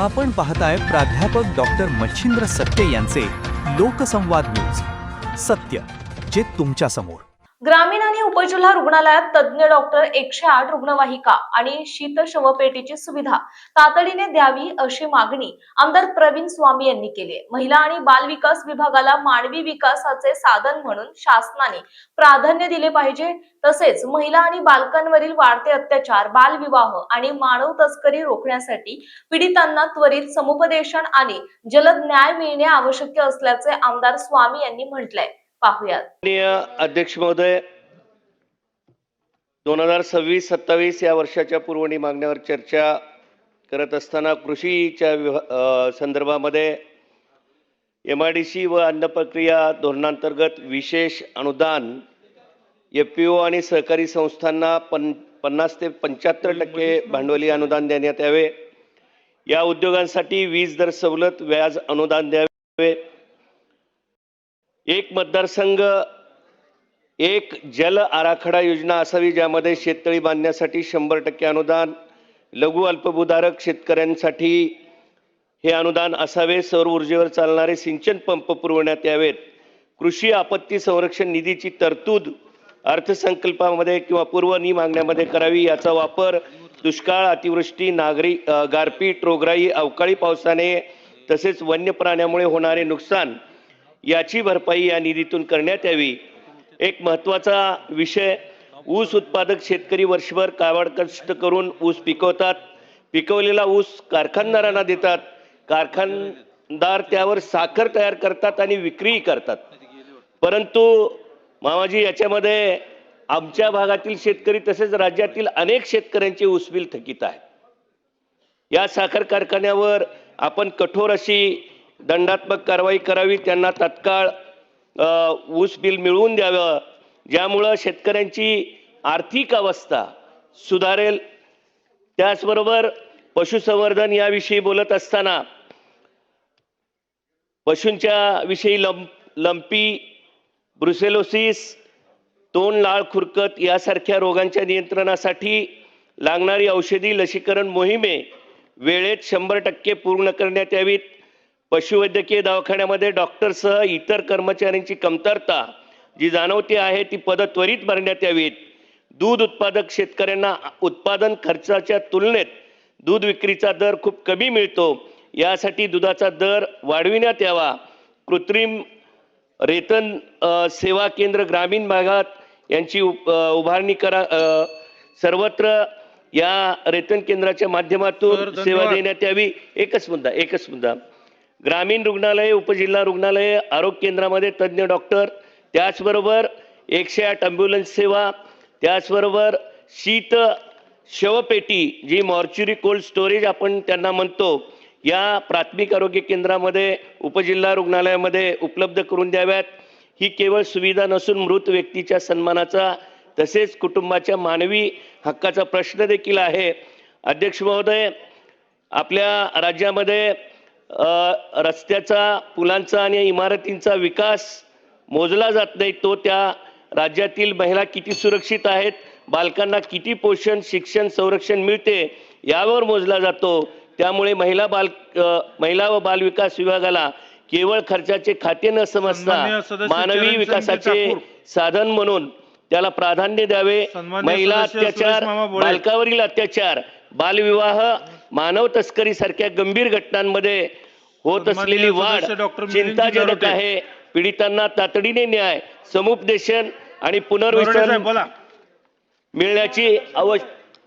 आपण पाहताय प्राध्यापक डॉक्टर मच्छिंद्र सत्य यांचे लोकसंवाद न्यूज. सत्य जे तुमच्या समोर. ग्रामीण आणि उपजिल्हा रुग्णालयात तज्ञ डॉक्टर 108 रुग्णवाहिका आणि शीत शवपेटीची सुविधा तातडीने द्यावी अशी मागणी आमदार प्रवीण स्वामी यांनी केली. महिला आणि बाल विकास विभागाला मानवी विकासाचे साधन म्हणून शासनाने प्राधान्य दिले पाहिजे. तसेच महिला आणि बालकांवरील वाढते अत्याचार, बालविवाह आणि मानव तस्करी रोखण्यासाठी पीडितांना त्वरित समुपदेशन आणि जलद न्याय मिळणे आवश्यक असल्याचे आमदार स्वामी यांनी म्हटलंय. पाहुयात. अध्यक्ष महोदय, 2026-27 या वर्षाच्या पुरवणी मागण्यावर चर्चा करत असताना कृषीच्या संदर्भामध्ये MIDC व अन्न प्रक्रिया धोरणांतर्गत विशेष अनुदान FPO आणि सहकारी संस्थांना 50 ते 75% भांडवली अनुदान देण्यात यावे. या उद्योगांसाठी वीज दर सवलत, व्याज अनुदान द्यावे. एक मतदारसंघ एक जल आराखडा योजना असावी, ज्यामध्ये शेततळी बांधण्यासाठी 100% अनुदान, लघु अल्पभूधारक शेतकऱ्यांसाठी हे अनुदान असावे. सौर ऊर्जेवर चालणारे सिंचन पंप पुरवण्यात यावेत. कृषी आपत्ती संरक्षण निधीची तरतूद अर्थसंकल्पामध्ये किंवा पूर्वनी मागण्यामध्ये करावी. याचा वापर दुष्काळ, अतिवृष्टी, गारपीट, रोगराई, अवकाळी पावसाने तसेच वन्य प्राण्यामुळे होणारे नुकसान याची भरपाई या निधीतून करण्यात यावी. एक महत्त्वाचा विषय, ऊस उत्पादक शेतकरी वर्षभर काबाड कष्ट करून ऊस पिकवतात. पिकवलेला ऊस कारखानदारांना देतात. कारखानदार त्यावर साखर तयार करतात आणि विक्री करतात. परंतु मामाजी, याच्यामध्ये आमच्या भागातील शेतकरी तसेच राज्यातील अनेक शेतकऱ्यांचे ऊस बिल थकीत आहे. या साखर कारखान्यावर आपण कठोर अशी दंडात्मक कारवाई करावी. त्यांना तात्काळ ऊस बिल मिळवून द्यावं, ज्यामुळं शेतकऱ्यांची आर्थिक अवस्था सुधारेल. त्याचबरोबर पशुसंवर्धन याविषयी बोलत असताना पशूंच्या विषयी लंपी, ब्रुसेलोसिस, तोंड लाळ खुरकत यासारख्या रोगांच्या नियंत्रणासाठी लागणारी औषधी लसीकरण मोहिमे वेळेत 100% पूर्ण करण्यात यावीत. पशुवैद्यकीय दवाखान्यामध्ये डॉक्टरसह इतर कर्मचाऱ्यांची कमतरता जी जाणवते आहे ती पदं त्वरित भरण्यात यावीत. दूध उत्पादक शेतकऱ्यांना उत्पादन खर्चाच्या तुलनेत दूध विक्रीचा दर खूप कमी मिळतो. यासाठी दुधाचा दर वाढविण्यात यावा. कृत्रिम रेतन सेवा केंद्र ग्रामीण भागात यांची उभारणी करा. सर्वत्र या रेतन केंद्राच्या माध्यमातून सेवा देण्यात यावी. एकच मुद्दा, ग्रामीण रुग्णालय, उपजिल्हा रुग्णालय, आरोग्य केंद्रामध्ये तज्ज्ञ डॉक्टर, त्याचबरोबर 108 ॲम्ब्युलन्स सेवा, त्याचबरोबर शीत शवपेटी जी मॉर्च्युरी कोल्ड स्टोरेज आपण त्यांना म्हणतो, या प्राथमिक आरोग्य केंद्रामध्ये, उपजिल्हा रुग्णालयामध्ये उपलब्ध करून द्याव्यात. ही केवळ सुविधा नसून मृत व्यक्तीच्या सन्मानाचा तसेच कुटुंबाच्या मानवी हक्काचा प्रश्न देखील आहे. अध्यक्ष महोदय, आपल्या राज्यामध्ये रस्त्याचा, पुलांचा आणि इमारतींचा विकास मोजला जात नाही. तो त्या राज्यातील महिला किती सुरक्षित आहेत, बालकांना किती पोषण, शिक्षण, संरक्षण मिळते यावर मोजला जातो. त्यामुळे महिला व बाल विकास विभागाला केवळ खर्चाचे खाते न समजता मानवी विकासाचे साधन म्हणून त्याला प्राधान्य द्यावे. महिला अत्याचार, बालकावरील अत्याचार, बालविवाह, मानव तस्करी सारख्या गंभीर घटनांमध्ये होत असलेली वाढ चिंताजनक आहे. पीडितांना तातडीने न्याय, समुपदेशन आणि पुनर्वसन मिळण्याची